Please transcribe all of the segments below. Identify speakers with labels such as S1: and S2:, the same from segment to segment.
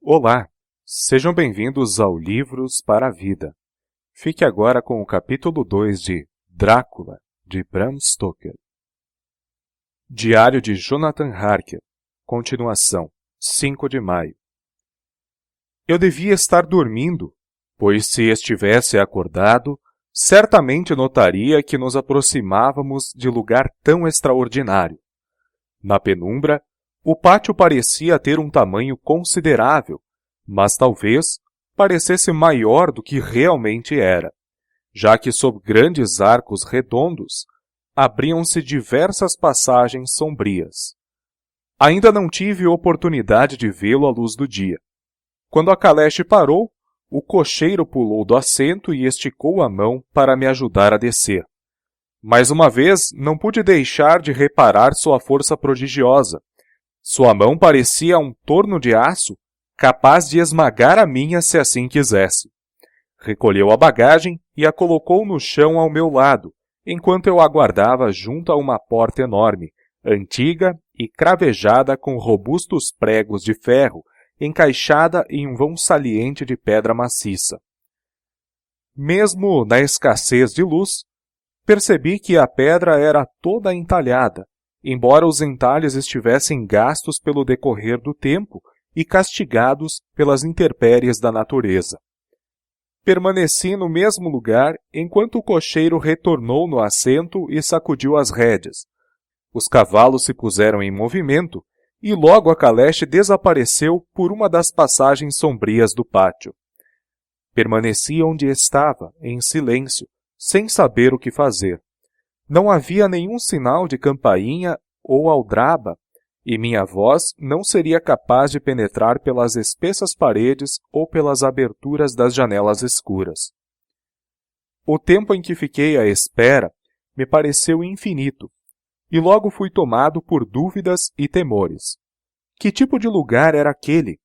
S1: Olá, sejam bem-vindos ao Livros para a Vida. Fique agora com o capítulo 2 de Drácula, de Bram Stoker. Diário de Jonathan Harker, continuação, 5 de maio. Eu devia estar dormindo, pois se estivesse acordado, certamente notaria que nos aproximávamos de lugar tão extraordinário. Na penumbra, o pátio parecia ter um tamanho considerável, mas talvez parecesse maior do que realmente era, já que sob grandes arcos redondos abriam-se diversas passagens sombrias. Ainda não tive oportunidade de vê-lo à luz do dia. Quando a caleche parou, o cocheiro pulou do assento e esticou a mão para me ajudar a descer. Mais uma vez, não pude deixar de reparar sua força prodigiosa. Sua mão parecia um torno de aço, capaz de esmagar a minha se assim quisesse. Recolheu a bagagem e a colocou no chão ao meu lado, enquanto eu aguardava junto a uma porta enorme, antiga e cravejada com robustos pregos de ferro, encaixada em um vão saliente de pedra maciça. Mesmo na escassez de luz, percebi que a pedra era toda entalhada, embora os entalhes estivessem gastos pelo decorrer do tempo e castigados pelas intempéries da natureza. Permaneci no mesmo lugar enquanto o cocheiro retornou no assento e sacudiu as rédeas. Os cavalos se puseram em movimento e logo a caleche desapareceu por uma das passagens sombrias do pátio. Permaneci onde estava, em silêncio, sem saber o que fazer. Não havia nenhum sinal de campainha ou aldraba, e minha voz não seria capaz de penetrar pelas espessas paredes ou pelas aberturas das janelas escuras. O tempo em que fiquei à espera me pareceu infinito, e logo fui tomado por dúvidas e temores. Que tipo de lugar era aquele?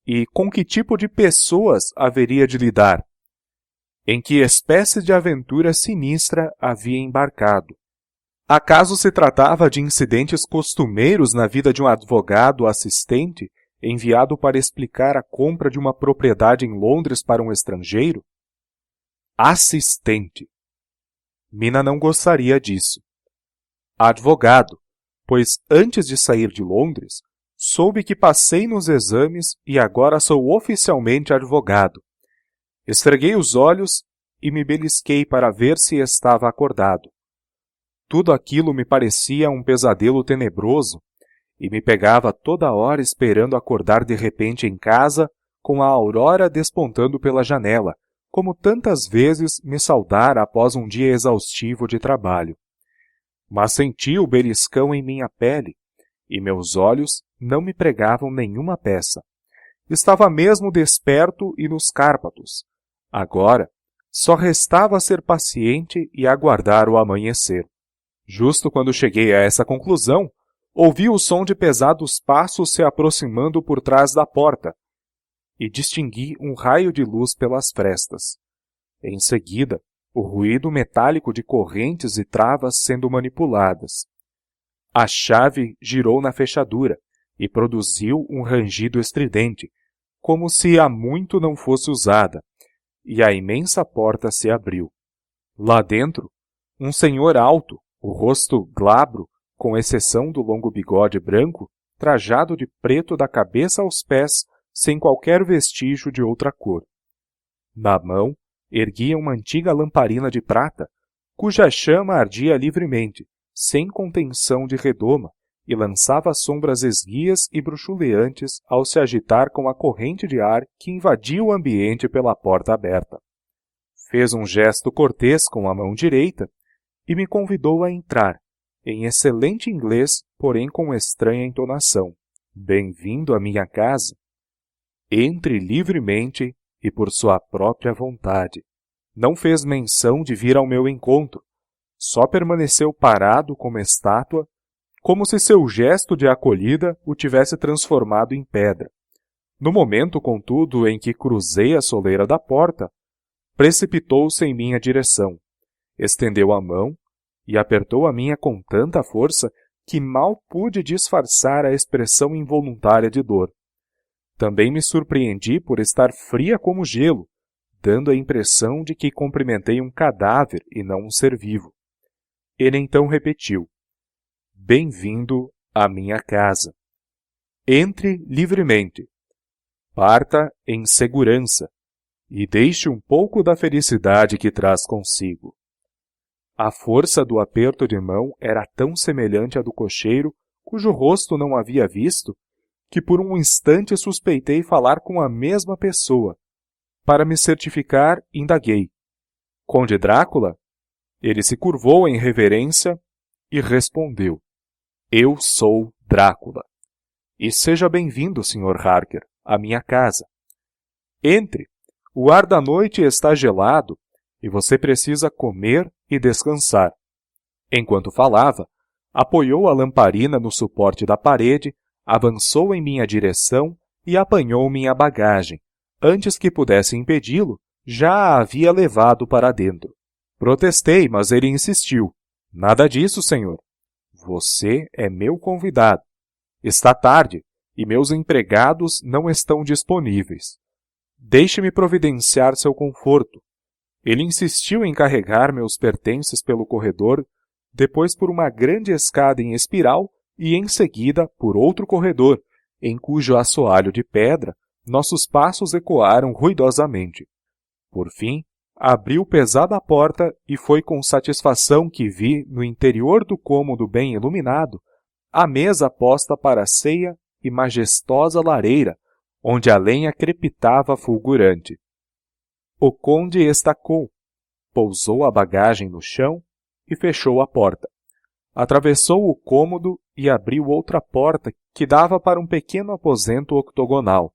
S1: E com que tipo de pessoas haveria de lidar? Em que espécie de aventura sinistra havia embarcado? Acaso se tratava de incidentes costumeiros na vida de um advogado assistente enviado para explicar a compra de uma propriedade em Londres para um estrangeiro? Assistente. Mina não gostaria disso. Advogado, pois antes de sair de Londres, soube que passei nos exames e agora sou oficialmente advogado. Esfreguei os olhos e me belisquei para ver se estava acordado. Tudo aquilo me parecia um pesadelo tenebroso e me pegava toda hora esperando acordar de repente em casa com a aurora despontando pela janela, como tantas vezes me saudara após um dia exaustivo de trabalho. Mas senti o beliscão em minha pele e meus olhos não me pregavam nenhuma peça. Estava mesmo desperto e nos Cárpatos. Agora, só restava ser paciente e aguardar o amanhecer. Justo quando cheguei a essa conclusão, ouvi o som de pesados passos se aproximando por trás da porta e distingui um raio de luz pelas frestas. Em seguida, o ruído metálico de correntes e travas sendo manipuladas. A chave girou na fechadura e produziu um rangido estridente, como se há muito não fosse usada, e a imensa porta se abriu. Lá dentro, um senhor alto, o rosto glabro, com exceção do longo bigode branco, trajado de preto da cabeça aos pés, sem qualquer vestígio de outra cor. Na mão, erguia uma antiga lamparina de prata, cuja chama ardia livremente, sem contenção de redoma, e lançava sombras esguias e bruxuleantes ao se agitar com a corrente de ar que invadia o ambiente pela porta aberta. Fez um gesto cortês com a mão direita e me convidou a entrar, em excelente inglês, porém com estranha entonação. Bem-vindo à minha casa. Entre livremente e por sua própria vontade. Não fez menção de vir ao meu encontro, só permaneceu parado como estátua, como se seu gesto de acolhida o tivesse transformado em pedra. No momento, contudo, em que cruzei a soleira da porta, precipitou-se em minha direção, estendeu a mão e apertou a minha com tanta força que mal pude disfarçar a expressão involuntária de dor. Também me surpreendi por estar fria como gelo, dando a impressão de que cumprimentei um cadáver e não um ser vivo. Ele então repetiu: Bem-vindo à minha casa. Entre livremente. Parta em segurança e deixe um pouco da felicidade que traz consigo. A força do aperto de mão era tão semelhante à do cocheiro, cujo rosto não havia visto, que por um instante suspeitei falar com a mesma pessoa. Para me certificar, indaguei: Conde Drácula? Ele se curvou em reverência e respondeu: Eu sou Drácula. E seja bem-vindo, Sr. Harker, à minha casa. Entre. O ar da noite está gelado e você precisa comer e descansar. Enquanto falava, apoiou a lamparina no suporte da parede, avançou em minha direção e apanhou minha bagagem. Antes que pudesse impedi-lo, já a havia levado para dentro. Protestei, mas ele insistiu. Nada disso, senhor. Você é meu convidado. Está tarde e meus empregados não estão disponíveis. Deixe-me providenciar seu conforto. Ele insistiu em carregar meus pertences pelo corredor, depois por uma grande escada em espiral e em seguida por outro corredor, em cujo assoalho de pedra nossos passos ecoaram ruidosamente. Por fim, abriu pesada a porta e foi com satisfação que vi, no interior do cômodo bem iluminado, a mesa posta para a ceia e majestosa lareira, onde a lenha crepitava fulgurante. O conde estacou, pousou a bagagem no chão e fechou a porta. Atravessou o cômodo e abriu outra porta que dava para um pequeno aposento octogonal,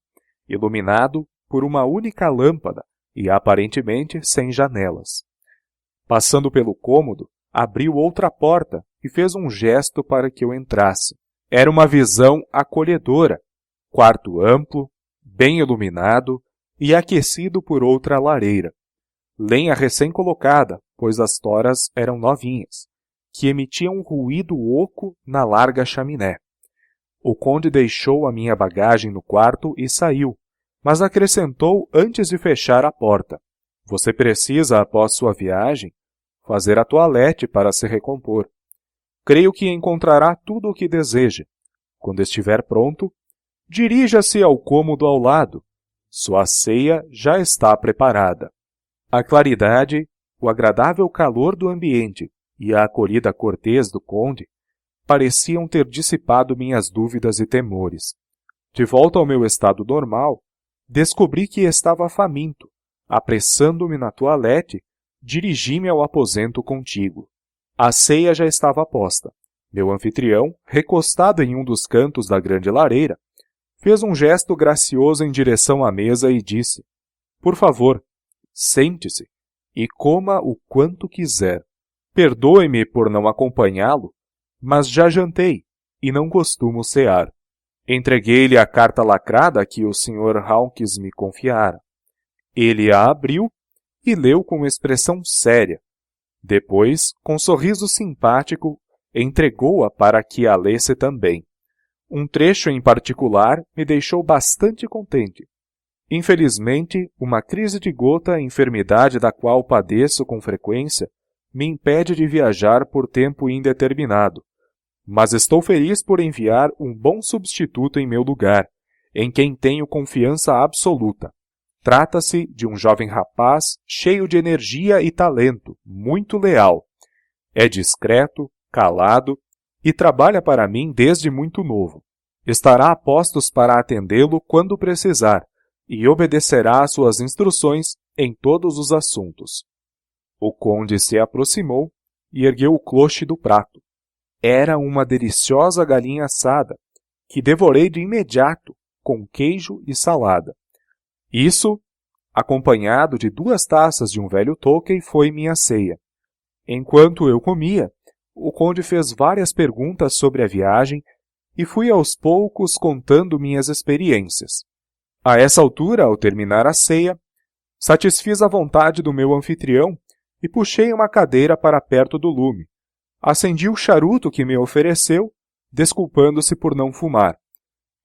S1: iluminado por uma única lâmpada e aparentemente sem janelas. Passando pelo cômodo, abriu outra porta e fez um gesto para que eu entrasse. Era uma visão acolhedora, quarto amplo, bem iluminado e aquecido por outra lareira. Lenha recém-colocada, pois as toras eram novinhas, que emitiam um ruído oco na larga chaminé. O conde deixou a minha bagagem no quarto e saiu, mas acrescentou antes de fechar a porta: Você precisa, após sua viagem, fazer a toilette para se recompor. Creio que encontrará tudo o que deseja. Quando estiver pronto, dirija-se ao cômodo ao lado. Sua ceia já está preparada. A claridade, o agradável calor do ambiente e a acolhida cortês do conde pareciam ter dissipado minhas dúvidas e temores. De volta ao meu estado normal, descobri que estava faminto. Apressando-me na toilette, dirigi-me ao aposento contíguo. A ceia já estava posta. Meu anfitrião, recostado em um dos cantos da grande lareira, fez um gesto gracioso em direção à mesa e disse: Por favor, sente-se e coma o quanto quiser. Perdoe-me por não acompanhá-lo, mas já jantei e não costumo cear. Entreguei-lhe a carta lacrada que o Sr. Hawkins me confiara. Ele a abriu e leu com expressão séria. Depois, com sorriso simpático, entregou-a para que a lesse também. Um trecho em particular me deixou bastante contente. Infelizmente, uma crise de gota, enfermidade da qual padeço com frequência, me impede de viajar por tempo indeterminado. Mas estou feliz por enviar um bom substituto em meu lugar, em quem tenho confiança absoluta. Trata-se de um jovem rapaz cheio de energia e talento, muito leal. É discreto, calado e trabalha para mim desde muito novo. Estará a postos para atendê-lo quando precisar e obedecerá às suas instruções em todos os assuntos. O conde se aproximou e ergueu o cloche do prato. Era uma deliciosa galinha assada, que devorei de imediato, com queijo e salada. Isso, acompanhado de 2 taças de um velho Tokay, foi minha ceia. Enquanto eu comia, o conde fez várias perguntas sobre a viagem e fui aos poucos contando minhas experiências. A essa altura, ao terminar a ceia, satisfiz a vontade do meu anfitrião e puxei uma cadeira para perto do lume. Acendi o charuto que me ofereceu, desculpando-se por não fumar.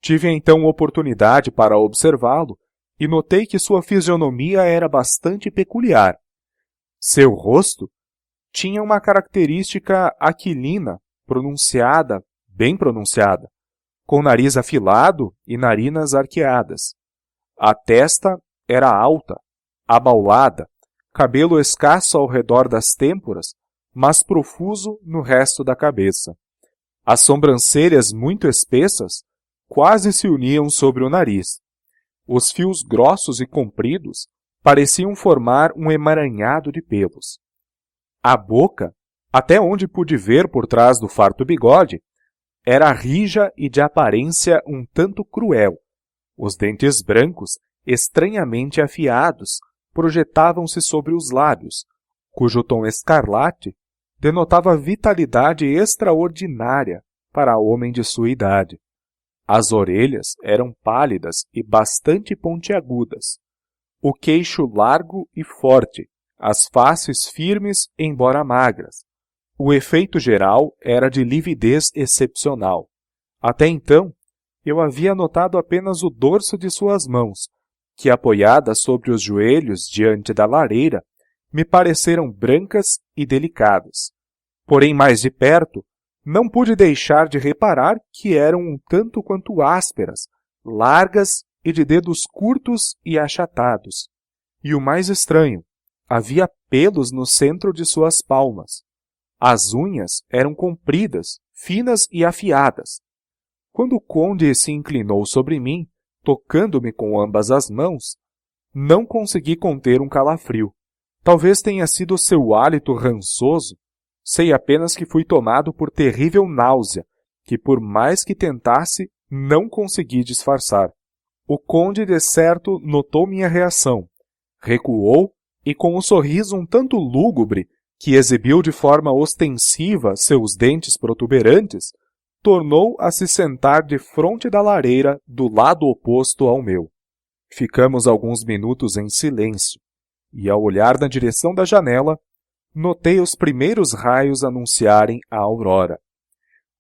S1: Tive então oportunidade para observá-lo e notei que sua fisionomia era bastante peculiar. Seu rosto tinha uma característica aquilina, bem pronunciada, com nariz afilado e narinas arqueadas. A testa era alta, abaulada, cabelo escasso ao redor das têmporas, mas profuso no resto da cabeça. As sobrancelhas muito espessas quase se uniam sobre o nariz. Os fios grossos e compridos pareciam formar um emaranhado de pelos. A boca, até onde pude ver por trás do farto bigode, era rija e de aparência um tanto cruel. Os dentes brancos, estranhamente afiados, projetavam-se sobre os lábios, cujo tom escarlate denotava vitalidade extraordinária para homem de sua idade. As orelhas eram pálidas e bastante pontiagudas, o queixo largo e forte, as faces firmes, embora magras. O efeito geral era de lividez excepcional. Até então, eu havia notado apenas o dorso de suas mãos, que, apoiadas sobre os joelhos diante da lareira, me pareceram brancas e delicadas. Porém, mais de perto, não pude deixar de reparar que eram um tanto quanto ásperas, largas e de dedos curtos e achatados. E o mais estranho, havia pelos no centro de suas palmas. As unhas eram compridas, finas e afiadas. Quando o conde se inclinou sobre mim, tocando-me com ambas as mãos, não consegui conter um calafrio. Talvez tenha sido seu hálito rançoso. Sei apenas que fui tomado por terrível náusea, que por mais que tentasse, não consegui disfarçar. O conde, de certo, notou minha reação. Recuou e, com um sorriso um tanto lúgubre, que exibiu de forma ostensiva seus dentes protuberantes, tornou a se sentar defronte da lareira do lado oposto ao meu. Ficamos alguns minutos em silêncio, e ao olhar na direção da janela, notei os primeiros raios anunciarem a aurora.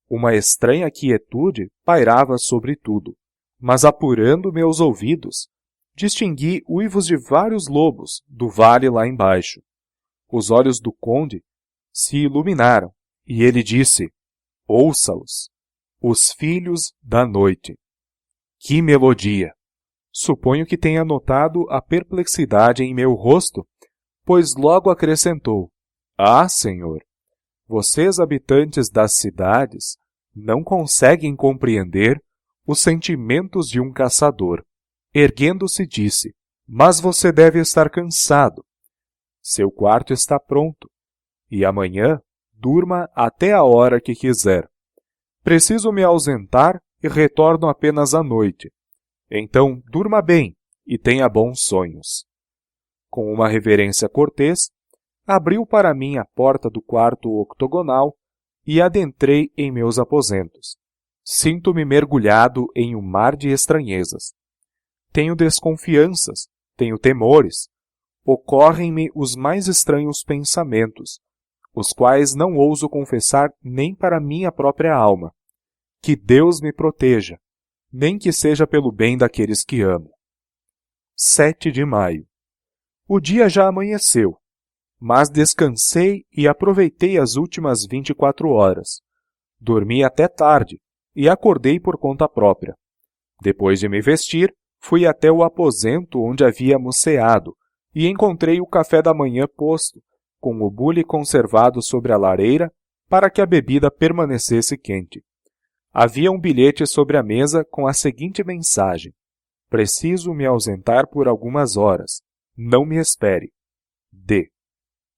S1: Uma estranha quietude pairava sobre tudo, mas apurando meus ouvidos, distingui uivos de vários lobos do vale lá embaixo. Os olhos do conde se iluminaram, e ele disse: "Ouça-os, os filhos da noite." Que melodia! Suponho que tenha notado a perplexidade em meu rosto, pois logo acrescentou: "Ah, senhor, vocês, habitantes das cidades, não conseguem compreender os sentimentos de um caçador." Erguendo-se, disse: "Mas você deve estar cansado. Seu quarto está pronto, e amanhã durma até a hora que quiser. Preciso me ausentar e retorno apenas à noite. Então, durma bem e tenha bons sonhos." Com uma reverência cortês, abriu para mim a porta do quarto octogonal e adentrei em meus aposentos. Sinto-me mergulhado em um mar de estranhezas. Tenho desconfianças, tenho temores. Ocorrem-me os mais estranhos pensamentos, os quais não ouso confessar nem para minha própria alma. Que Deus me proteja, nem que seja pelo bem daqueles que amo. 7 de maio. O dia já amanheceu, mas descansei e aproveitei as últimas 24 horas. Dormi até tarde e acordei por conta própria. Depois de me vestir, fui até o aposento onde havíamos ceado e encontrei o café da manhã posto, com o bule conservado sobre a lareira para que a bebida permanecesse quente. Havia um bilhete sobre a mesa com a seguinte mensagem: "Preciso me ausentar por algumas horas. Não me espere. D."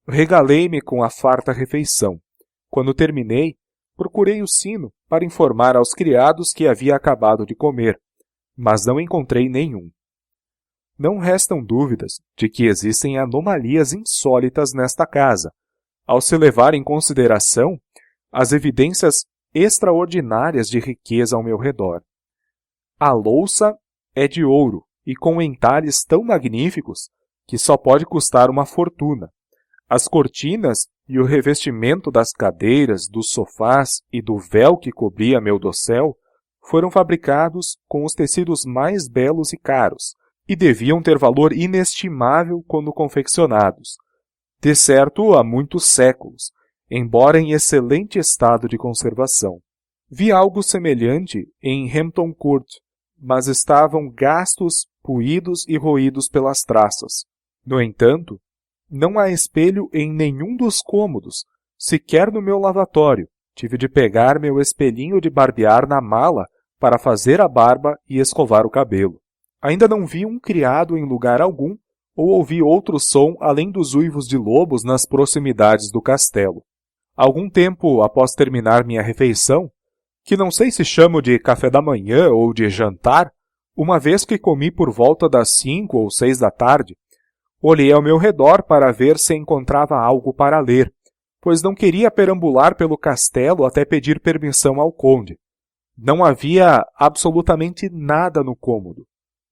S1: Regalei-me com a farta refeição. Quando terminei, procurei o sino para informar aos criados que havia acabado de comer, mas não encontrei nenhum. Não restam dúvidas de que existem anomalias insólitas nesta casa, ao se levar em consideração as evidências extraordinárias de riqueza ao meu redor. A louça é de ouro e com entalhes tão magníficos que só pode custar uma fortuna. As cortinas e o revestimento das cadeiras, dos sofás e do véu que cobria meu dossel foram fabricados com os tecidos mais belos e caros, e deviam ter valor inestimável quando confeccionados. De certo, há muitos séculos, embora em excelente estado de conservação. Vi algo semelhante em Hampton Court, mas estavam gastos, puídos e roídos pelas traças. No entanto, não há espelho em nenhum dos cômodos, sequer no meu lavatório. Tive de pegar meu espelhinho de barbear na mala para fazer a barba e escovar o cabelo. Ainda não vi um criado em lugar algum, ou ouvi outro som além dos uivos de lobos nas proximidades do castelo. Algum tempo após terminar minha refeição, que não sei se chamo de café da manhã ou de jantar, uma vez que comi por volta das 5 ou 6 da tarde, olhei ao meu redor para ver se encontrava algo para ler, pois não queria perambular pelo castelo até pedir permissão ao conde. Não havia absolutamente nada no cômodo,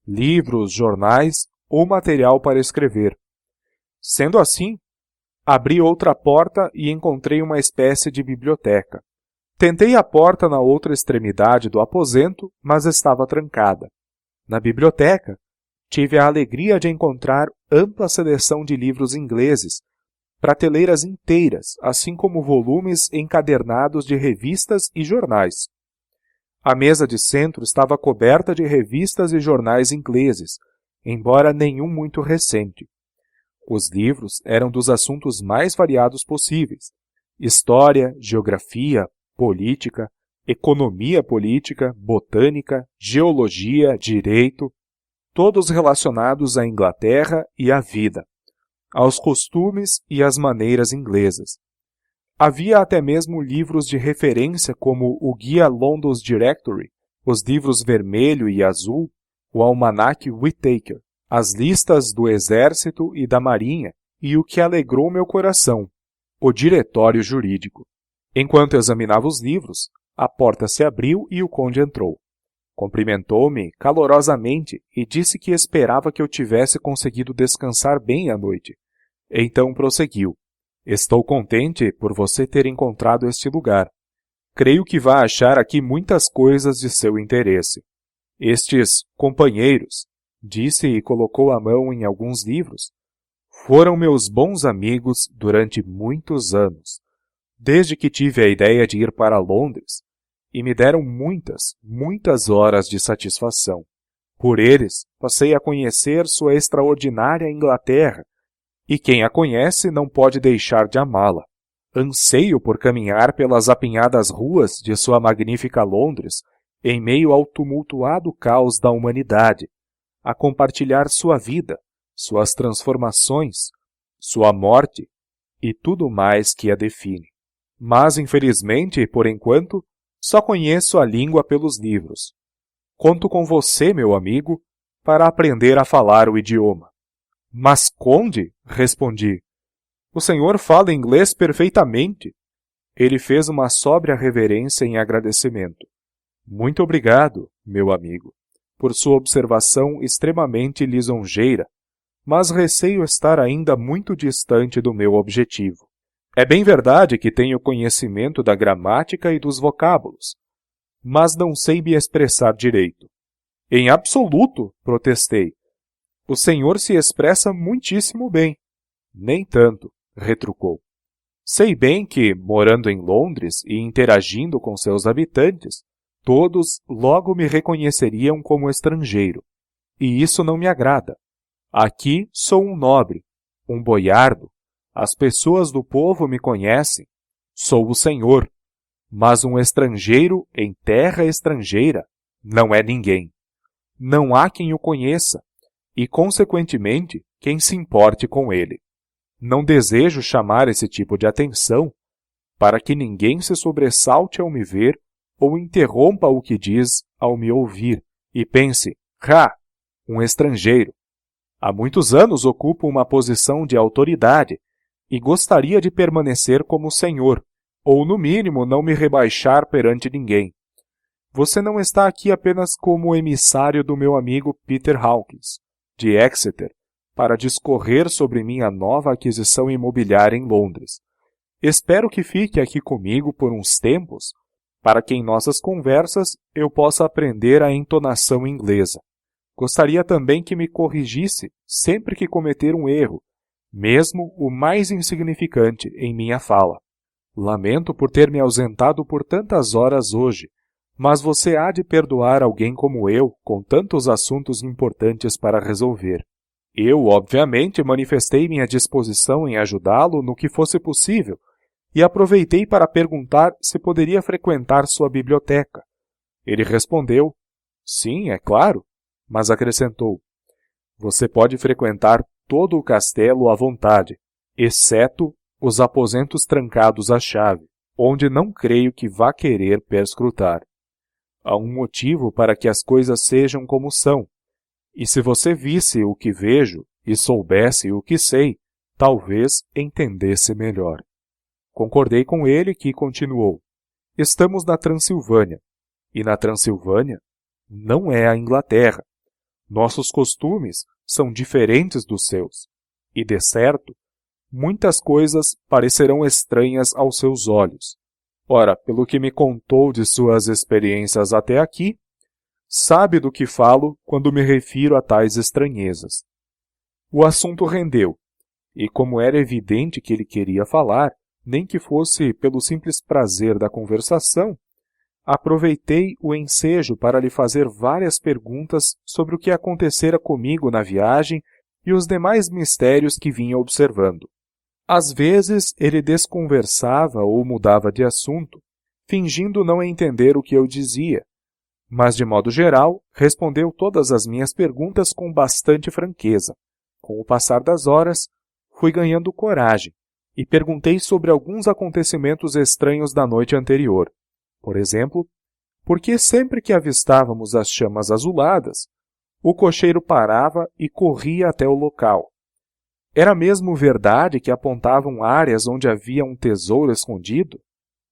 S1: livros, jornais ou material para escrever. Sendo assim, abri outra porta e encontrei uma espécie de biblioteca. Tentei a porta na outra extremidade do aposento, mas estava trancada. Na biblioteca, tive a alegria de encontrar ampla seleção de livros ingleses, prateleiras inteiras, assim como volumes encadernados de revistas e jornais. A mesa de centro estava coberta de revistas e jornais ingleses, embora nenhum muito recente. Os livros eram dos assuntos mais variados possíveis: história, geografia, política, economia política, botânica, geologia, direito, todos relacionados à Inglaterra e à vida, aos costumes e às maneiras inglesas. Havia até mesmo livros de referência como o Guia London's Directory, os livros vermelho e azul, o Almanac Whittaker, as listas do Exército e da Marinha e o que alegrou meu coração, o Diretório Jurídico. Enquanto examinava os livros, a porta se abriu e o conde entrou. Cumprimentou-me calorosamente e disse que esperava que eu tivesse conseguido descansar bem à noite. Então prosseguiu: "Estou contente por você ter encontrado este lugar. Creio que vai achar aqui muitas coisas de seu interesse. Estes companheiros", disse e colocou a mão em alguns livros, "foram meus bons amigos durante muitos anos, desde que tive a ideia de ir para Londres, e me deram muitas horas de satisfação. Por eles, passei a conhecer sua extraordinária Inglaterra, e quem a conhece não pode deixar de amá-la. Anseio por caminhar pelas apinhadas ruas de sua magnífica Londres, em meio ao tumultuado caos da humanidade, a compartilhar sua vida, suas transformações, sua morte e tudo mais que a define. Mas, infelizmente, por enquanto, só conheço a língua pelos livros. Conto com você, meu amigo, para aprender a falar o idioma." "Mas, conde", respondi, "o senhor fala inglês perfeitamente." Ele fez uma sóbria reverência em agradecimento. "Muito obrigado, meu amigo, por sua observação extremamente lisonjeira, mas receio estar ainda muito distante do meu objetivo. É bem verdade que tenho conhecimento da gramática e dos vocábulos, mas não sei me expressar direito." "Em absoluto", protestei. "O senhor se expressa muitíssimo bem." "Nem tanto", retrucou. "Sei bem que, morando em Londres e interagindo com seus habitantes, todos logo me reconheceriam como estrangeiro, e isso não me agrada. Aqui sou um nobre, um boiardo. As pessoas do povo me conhecem. Sou o senhor. Mas um estrangeiro em terra estrangeira não é ninguém. Não há quem o conheça e, consequentemente, quem se importe com ele. Não desejo chamar esse tipo de atenção para que ninguém se sobressalte ao me ver ou interrompa o que diz ao me ouvir e pense: um estrangeiro. Há muitos anos ocupo uma posição de autoridade e gostaria de permanecer como senhor, ou no mínimo não me rebaixar perante ninguém. Você não está aqui apenas como emissário do meu amigo Peter Hawkins, de Exeter, para discorrer sobre minha nova aquisição imobiliária em Londres. Espero que fique aqui comigo por uns tempos, para que em nossas conversas eu possa aprender a entonação inglesa. Gostaria também que me corrigisse sempre que cometer um erro, mesmo o mais insignificante em minha fala. Lamento por ter me ausentado por tantas horas hoje, mas você há de perdoar alguém como eu, com tantos assuntos importantes para resolver. Eu, obviamente, manifestei minha disposição em ajudá-lo no que fosse possível e aproveitei para perguntar se poderia frequentar sua biblioteca. Ele respondeu, sim, é claro, mas acrescentou, você pode frequentar todo o castelo à vontade, exceto os aposentos trancados à chave, onde não creio que vá querer perscrutar. Há um motivo para que as coisas sejam como são, e se você visse o que vejo e soubesse o que sei, talvez entendesse melhor. Concordei com ele que continuou, estamos na Transilvânia, e na Transilvânia não é a Inglaterra. Nossos costumes são diferentes dos seus, e de certo, muitas coisas parecerão estranhas aos seus olhos. Ora, pelo que me contou de suas experiências até aqui, sabe do que falo quando me refiro a tais estranhezas. O assunto rendeu, e como era evidente que ele queria falar, nem que fosse pelo simples prazer da conversação, aproveitei o ensejo para lhe fazer várias perguntas sobre o que acontecera comigo na viagem e os demais mistérios que vinha observando. Às vezes ele desconversava ou mudava de assunto, fingindo não entender o que eu dizia, mas de modo geral respondeu todas as minhas perguntas com bastante franqueza. Com o passar das horas, fui ganhando coragem e perguntei sobre alguns acontecimentos estranhos da noite anterior. Por exemplo, por que sempre que avistávamos as chamas azuladas, o cocheiro parava e corria até o local? Era mesmo verdade que apontavam áreas onde havia um tesouro escondido?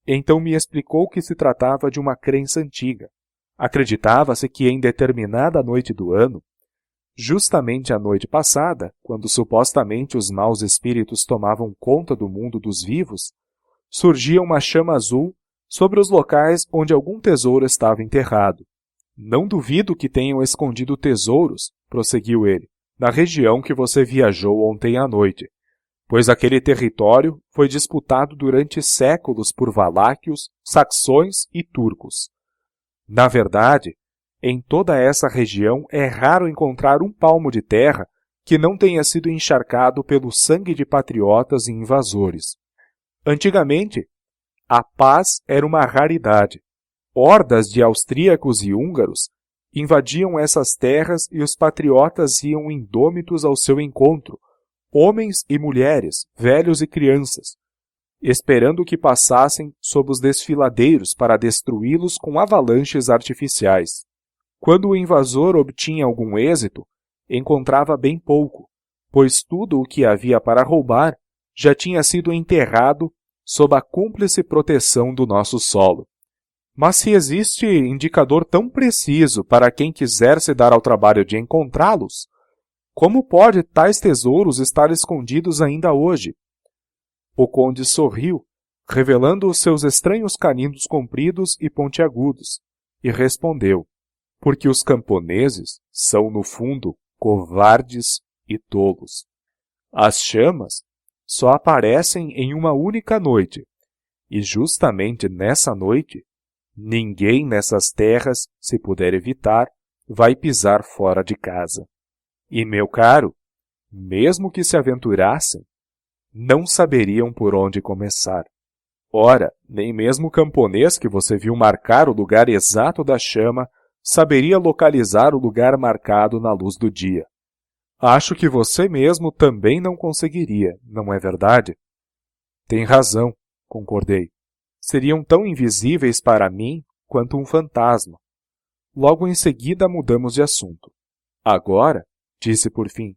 S1: Então me explicou que se tratava de uma crença antiga. Acreditava-se que em determinada noite do ano, justamente a noite passada, quando supostamente os maus espíritos tomavam conta do mundo dos vivos, surgia uma chama azul sobre os locais onde algum tesouro estava enterrado. Não duvido que tenham escondido tesouros, prosseguiu ele, na região que você viajou ontem à noite, pois aquele território foi disputado durante séculos por valáquios, saxões e turcos. Na verdade, em toda essa região é raro encontrar um palmo de terra que não tenha sido encharcado pelo sangue de patriotas e invasores. Antigamente, a paz era uma raridade. Hordas de austríacos e húngaros invadiam essas terras e os patriotas iam indômitos ao seu encontro, homens e mulheres, velhos e crianças, esperando que passassem sob os desfiladeiros para destruí-los com avalanches artificiais. Quando o invasor obtinha algum êxito, encontrava bem pouco, pois tudo o que havia para roubar já tinha sido enterrado sob a cúmplice proteção do nosso solo. Mas se existe indicador tão preciso para quem quiser se dar ao trabalho de encontrá-los, como pode tais tesouros estar escondidos ainda hoje? O conde sorriu, revelando os seus estranhos caninos compridos e pontiagudos, e respondeu, porque os camponeses são, no fundo, covardes e tolos. As chamas só aparecem em uma única noite, e justamente nessa noite, ninguém nessas terras, se puder evitar, vai pisar fora de casa. E, meu caro, mesmo que se aventurassem, não saberiam por onde começar. Ora, nem mesmo o camponês que você viu marcar o lugar exato da chama saberia localizar o lugar marcado na luz do dia. Acho que você mesmo também não conseguiria, não é verdade? Tem razão, concordei. Seriam tão invisíveis para mim quanto um fantasma. Logo em seguida mudamos de assunto. Agora, disse por fim,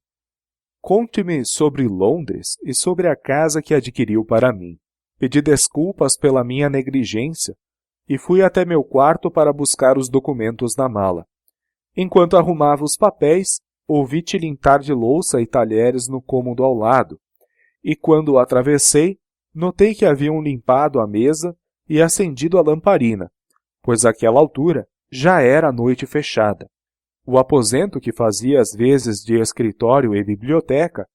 S1: conte-me sobre Londres e sobre a casa que adquiriu para mim. Pedi desculpas pela minha negligência e fui até meu quarto para buscar os documentos na mala. Enquanto arrumava os papéis, ouvi tilintar de louça e talheres no cômodo ao lado, e quando o atravessei, notei que haviam limpado a mesa e acendido a lamparina, pois àquela altura já era noite fechada. O aposento, que fazia às vezes de escritório e biblioteca,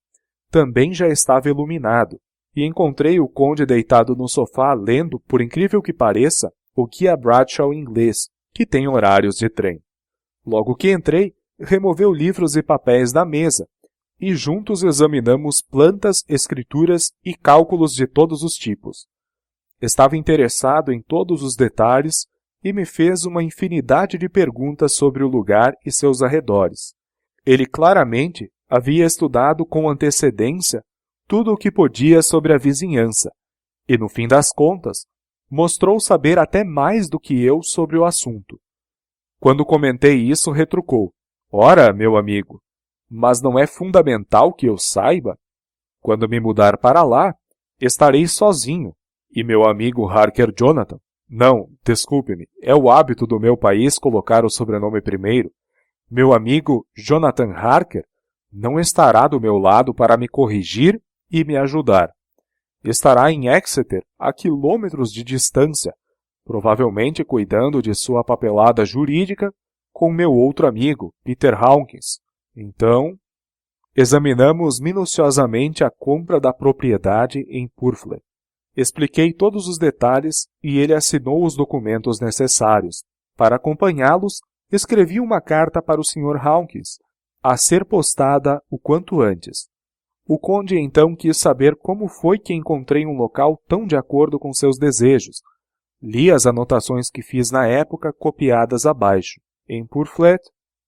S1: também já estava iluminado, e encontrei o conde deitado no sofá lendo, por incrível que pareça, o Guia Bradshaw inglês, que tem horários de trem. Logo que entrei, removeu livros e papéis da mesa, e juntos examinamos plantas, escrituras e cálculos de todos os tipos. Estava interessado em todos os detalhes e me fez uma infinidade de perguntas sobre o lugar e seus arredores. Ele claramente havia estudado com antecedência tudo o que podia sobre a vizinhança, e no fim das contas, mostrou saber até mais do que eu sobre o assunto. Quando comentei isso, retrucou: "Ora, meu amigo, mas não é fundamental que eu saiba? Quando me mudar para lá, estarei sozinho, e meu amigo Harker Jonathan, não, desculpe-me, é o hábito do meu país colocar o sobrenome primeiro, meu amigo Jonathan Harker não estará do meu lado para me corrigir e me ajudar. Estará em Exeter, a quilômetros de distância, provavelmente cuidando de sua papelada jurídica com meu outro amigo, Peter Hawkins. Então, examinamos minuciosamente a compra da propriedade em Purfleet. Expliquei todos os detalhes e ele assinou os documentos necessários. Para acompanhá-los, escrevi uma carta para o Sr. Hawkins, a ser postada o quanto antes. O conde então quis saber como foi que encontrei um local tão de acordo com seus desejos. Li as anotações que fiz na época copiadas abaixo. Em Purfleet,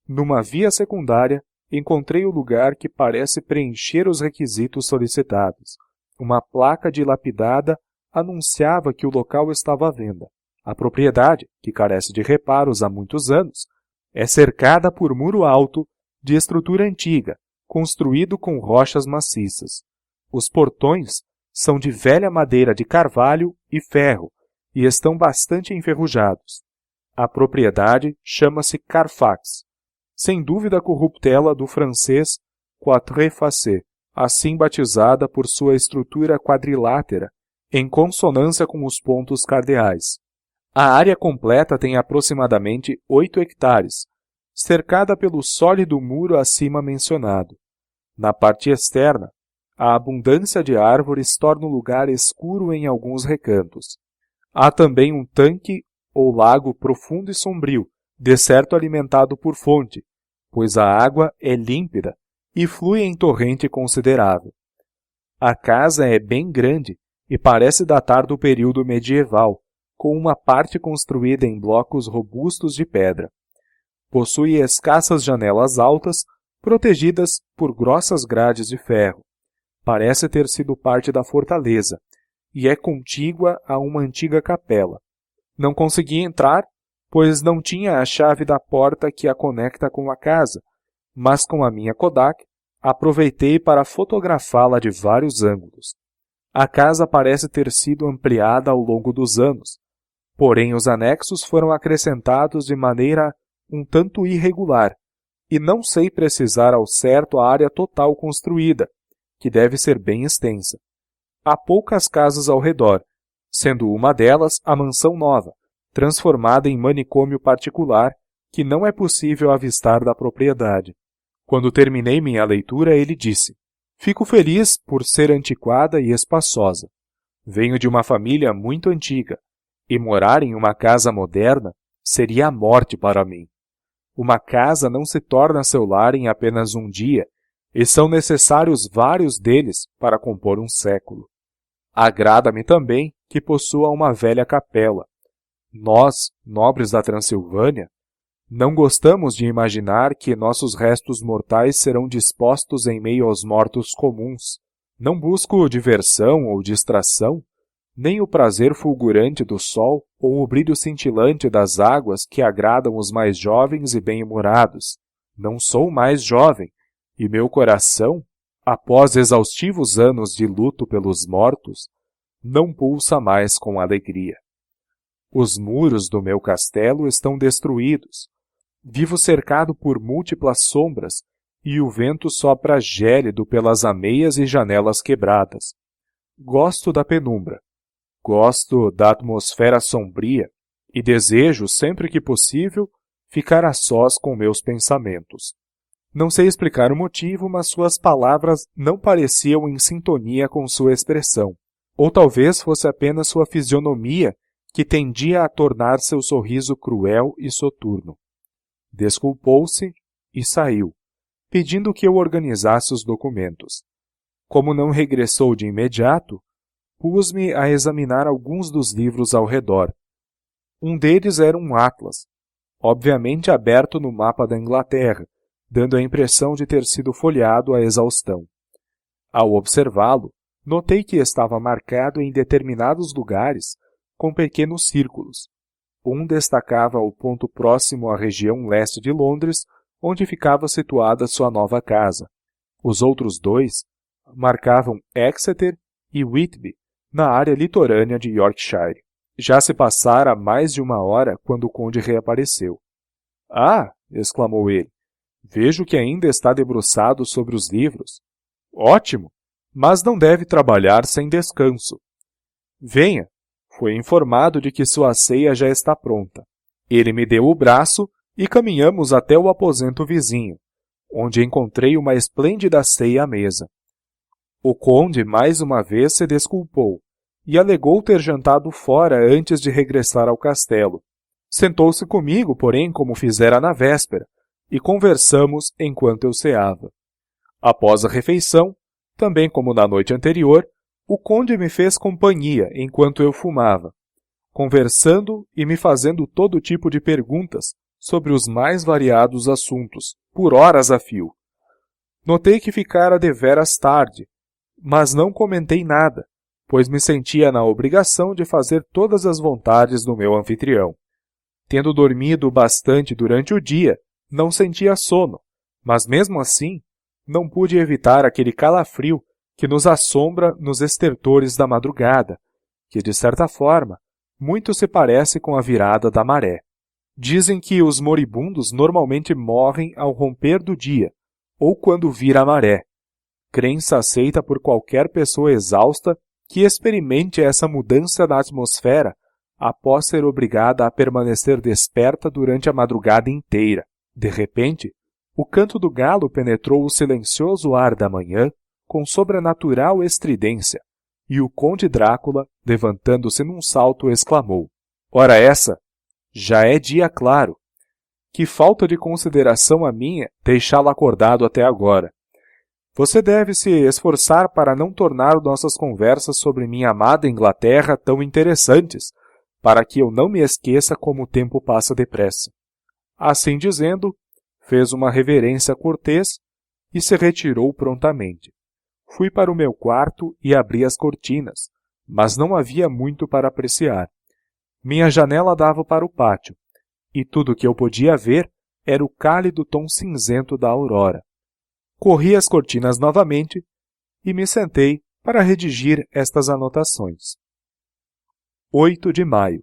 S1: numa via secundária, encontrei o lugar que parece preencher os requisitos solicitados. Uma placa dilapidada anunciava que o local estava à venda. A propriedade, que carece de reparos há muitos anos, é cercada por muro alto de estrutura antiga, construído com rochas maciças. Os portões são de velha madeira de carvalho e ferro e estão bastante enferrujados. A propriedade chama-se Carfax, sem dúvida corruptela do francês Quatre Faces, assim batizada por sua estrutura quadrilátera, em consonância com os pontos cardeais. A área completa tem aproximadamente 8 hectares, cercada pelo sólido muro acima mencionado. Na parte externa, a abundância de árvores torna o lugar escuro em alguns recantos. Há também um tanque ou lago profundo e sombrio, de certo alimentado por fonte, pois a água é límpida e flui em torrente considerável. A casa é bem grande e parece datar do período medieval, com uma parte construída em blocos robustos de pedra. Possui escassas janelas altas, protegidas por grossas grades de ferro. Parece ter sido parte da fortaleza, e é contígua a uma antiga capela. Não consegui entrar, pois não tinha a chave da porta que a conecta com a casa, mas com a minha Kodak, aproveitei para fotografá-la de vários ângulos. A casa parece ter sido ampliada ao longo dos anos, porém os anexos foram acrescentados de maneira um tanto irregular, e não sei precisar ao certo a área total construída, que deve ser bem extensa. Há poucas casas ao redor, sendo uma delas a mansão nova, transformada em manicômio particular, que não é possível avistar da propriedade. Quando terminei minha leitura, ele disse: "Fico feliz por ser antiquada e espaçosa. Venho de uma família muito antiga, e morar em uma casa moderna seria a morte para mim. Uma casa não se torna seu lar em apenas um dia, e são necessários vários deles para compor um século. Agrada-me também que possua uma velha capela. Nós, nobres da Transilvânia, não gostamos de imaginar que nossos restos mortais serão dispostos em meio aos mortos comuns. Não busco diversão ou distração, nem o prazer fulgurante do sol ou o brilho cintilante das águas que agradam os mais jovens e bem-humorados. Não sou mais jovem, e meu coração, após exaustivos anos de luto pelos mortos, não pulsa mais com alegria. Os muros do meu castelo estão destruídos. Vivo cercado por múltiplas sombras, e o vento sopra gélido pelas ameias e janelas quebradas. Gosto da penumbra. Gosto da atmosfera sombria e desejo, sempre que possível, ficar a sós com meus pensamentos. Não sei explicar o motivo, mas suas palavras não pareciam em sintonia com sua expressão. Ou talvez fosse apenas sua fisionomia que tendia a tornar seu sorriso cruel e soturno. Desculpou-se e saiu, pedindo que eu organizasse os documentos. Como não regressou de imediato, pus-me a examinar alguns dos livros ao redor. Um deles era um atlas, obviamente aberto no mapa da Inglaterra, dando a impressão de ter sido folheado à exaustão. Ao observá-lo, notei que estava marcado em determinados lugares com pequenos círculos. Um destacava o ponto próximo à região leste de Londres, onde ficava situada sua nova casa. Os outros dois marcavam Exeter e Whitby, na área litorânea de Yorkshire. Já se passara mais de uma hora quando o conde reapareceu. — Ah! —exclamou ele. — Vejo que ainda está debruçado sobre os livros. — Ótimo! Mas não deve trabalhar sem descanso. Venha! Foi informado de que sua ceia já está pronta. Ele me deu o braço e caminhamos até o aposento vizinho, onde encontrei uma esplêndida ceia à mesa. O conde mais uma vez se desculpou e alegou ter jantado fora antes de regressar ao castelo. Sentou-se comigo, porém, como fizera na véspera, e conversamos enquanto eu ceava. Após a refeição, também como na noite anterior, o conde me fez companhia enquanto eu fumava, conversando e me fazendo todo tipo de perguntas sobre os mais variados assuntos, por horas a fio. Notei que ficara deveras tarde, mas não comentei nada, pois me sentia na obrigação de fazer todas as vontades do meu anfitrião. Tendo dormido bastante durante o dia, não sentia sono, mas mesmo assim, não pude evitar aquele calafrio que nos assombra nos estertores da madrugada, que, de certa forma, muito se parece com a virada da maré. Dizem que os moribundos normalmente morrem ao romper do dia, ou quando vira a maré. Crença aceita por qualquer pessoa exausta que experimente essa mudança na atmosfera após ser obrigada a permanecer desperta durante a madrugada inteira. De repente, o canto do galo penetrou o silencioso ar da manhã com sobrenatural estridência, e o conde Drácula, levantando-se num salto, exclamou: Ora essa! Já é dia claro! Que falta de consideração a minha deixá-lo acordado até agora! Você deve se esforçar para não tornar nossas conversas sobre minha amada Inglaterra tão interessantes, para que eu não me esqueça como o tempo passa depressa. Assim dizendo, fez uma reverência cortês e se retirou prontamente. Fui para o meu quarto e abri as cortinas, mas não havia muito para apreciar. Minha janela dava para o pátio, e tudo o que eu podia ver era o cálido tom cinzento da aurora. Corri as cortinas novamente e me sentei para redigir estas anotações. 8 de maio.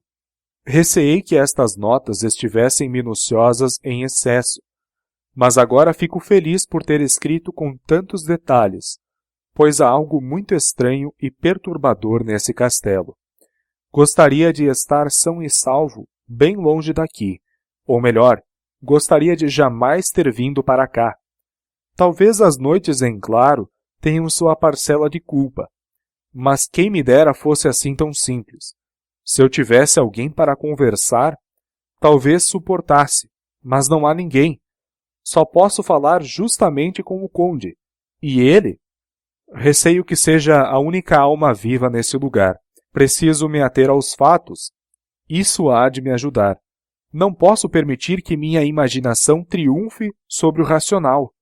S1: Receei que estas notas estivessem minuciosas em excesso, mas agora fico feliz por ter escrito com tantos detalhes, pois há algo muito estranho e perturbador nesse castelo. Gostaria de estar são e salvo bem longe daqui, ou melhor, gostaria de jamais ter vindo para cá. Talvez as noites em claro tenham sua parcela de culpa, mas quem me dera fosse assim tão simples. Se eu tivesse alguém para conversar, talvez suportasse, mas não há ninguém. Só posso falar justamente com o conde, e ele... Receio que seja a única alma viva nesse lugar. Preciso me ater aos fatos. Isso há de me ajudar. Não posso permitir que minha imaginação triunfe sobre o racional.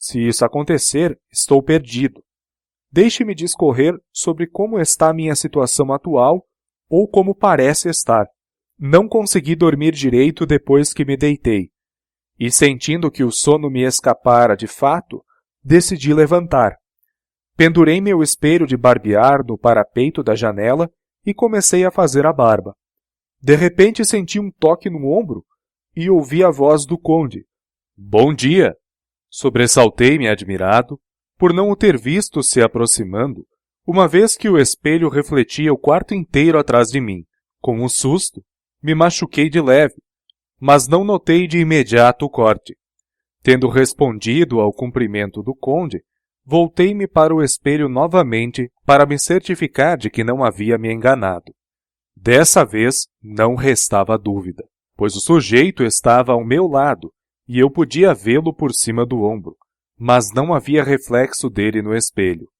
S1: Se isso acontecer, estou perdido. Deixe-me discorrer sobre como está minha situação atual ou como parece estar. Não consegui dormir direito depois que me deitei. E sentindo que o sono me escapara de fato, decidi levantar. Pendurei meu espelho de barbear no parapeito da janela e comecei a fazer a barba. De repente senti um toque no ombro e ouvi a voz do conde. — Bom dia! Sobressaltei-me admirado por não o ter visto se aproximando, uma vez que o espelho refletia o quarto inteiro atrás de mim. Com um susto, Me machuquei de leve, mas não notei de imediato o corte. Tendo respondido ao cumprimento do conde, voltei-me para o espelho novamente para me certificar de que não havia me enganado. Dessa vez não restava dúvida, pois o sujeito estava ao meu lado e eu podia vê-lo por cima do ombro, mas não havia reflexo dele no espelho.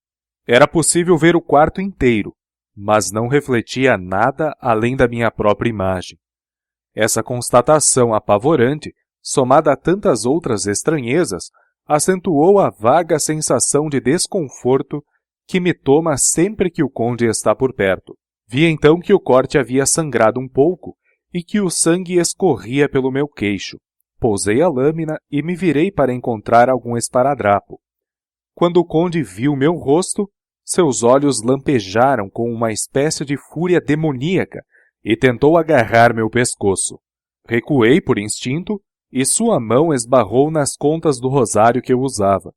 S1: Era possível ver o quarto inteiro, mas não refletia nada além da minha própria imagem. Essa constatação apavorante, somada a tantas outras estranhezas, acentuou a vaga sensação de desconforto que me toma sempre que o conde está por perto. Vi então que o corte havia sangrado um pouco e que o sangue escorria pelo meu queixo. Pousei a lâmina e me virei para encontrar algum esparadrapo. Quando o conde viu meu rosto, seus olhos lampejaram com uma espécie de fúria demoníaca e tentou agarrar meu pescoço. Recuei por instinto e sua mão esbarrou nas contas do rosário que eu usava.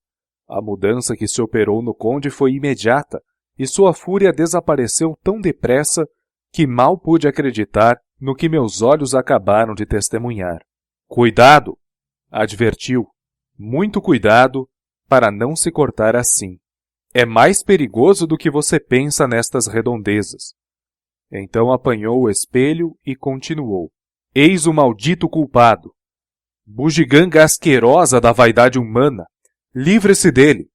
S1: A mudança que se operou no conde foi imediata e sua fúria desapareceu tão depressa que mal pude acreditar no que meus olhos acabaram de testemunhar. Cuidado! Advertiu. Muito cuidado para não se cortar assim. É mais perigoso do que você pensa nestas redondezas. Então apanhou o espelho e continuou. Eis o maldito culpado. Bugiganga asquerosa da vaidade humana. Livre-se dele.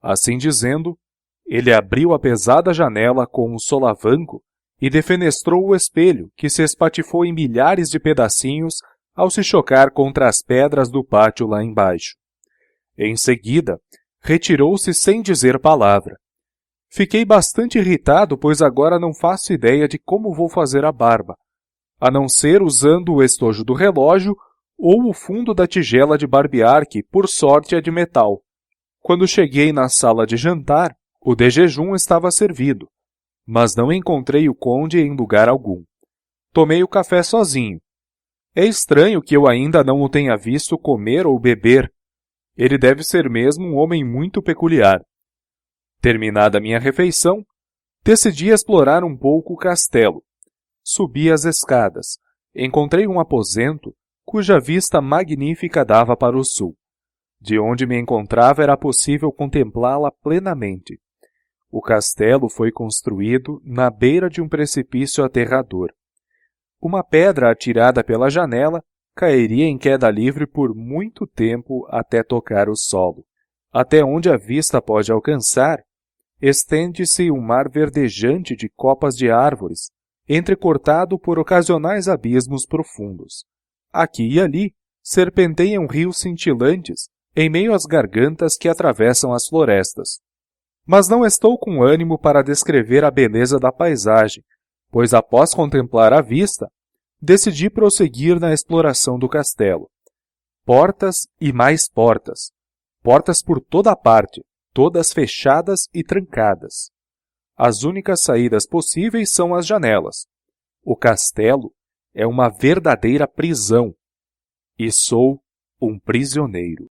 S1: Assim dizendo, ele abriu a pesada janela com um solavanco e defenestrou o espelho, que se espatifou em milhares de pedacinhos ao se chocar contra as pedras do pátio lá embaixo. Em seguida, retirou-se sem dizer palavra. Fiquei bastante irritado, pois agora não faço ideia de como vou fazer a barba, a não ser usando o estojo do relógio ou o fundo da tigela de barbear, que, por sorte, é de metal. Quando cheguei na sala de jantar, o de jejum estava servido, mas não encontrei o conde em lugar algum. Tomei o café sozinho. É estranho que eu ainda não o tenha visto comer ou beber. Ele deve ser mesmo um homem muito peculiar. Terminada a minha refeição, decidi explorar um pouco o castelo. Subi as escadas. Encontrei um aposento cuja vista magnífica dava para o sul. De onde me encontrava era possível contemplá-la plenamente. O castelo foi construído na beira de um precipício aterrador. Uma pedra atirada pela janela cairia em queda livre por muito tempo até tocar o solo. Até onde a vista pode alcançar, estende-se um mar verdejante de copas de árvores, entrecortado por ocasionais abismos profundos. Aqui e ali serpenteiam rios cintilantes em meio às gargantas que atravessam as florestas. Mas não estou com ânimo para descrever a beleza da paisagem, pois após contemplar a vista, decidi prosseguir na exploração do castelo. Portas e mais portas. Portas por toda a parte, todas fechadas e trancadas. As únicas saídas possíveis são as janelas. O castelo é uma verdadeira prisão. E sou um prisioneiro.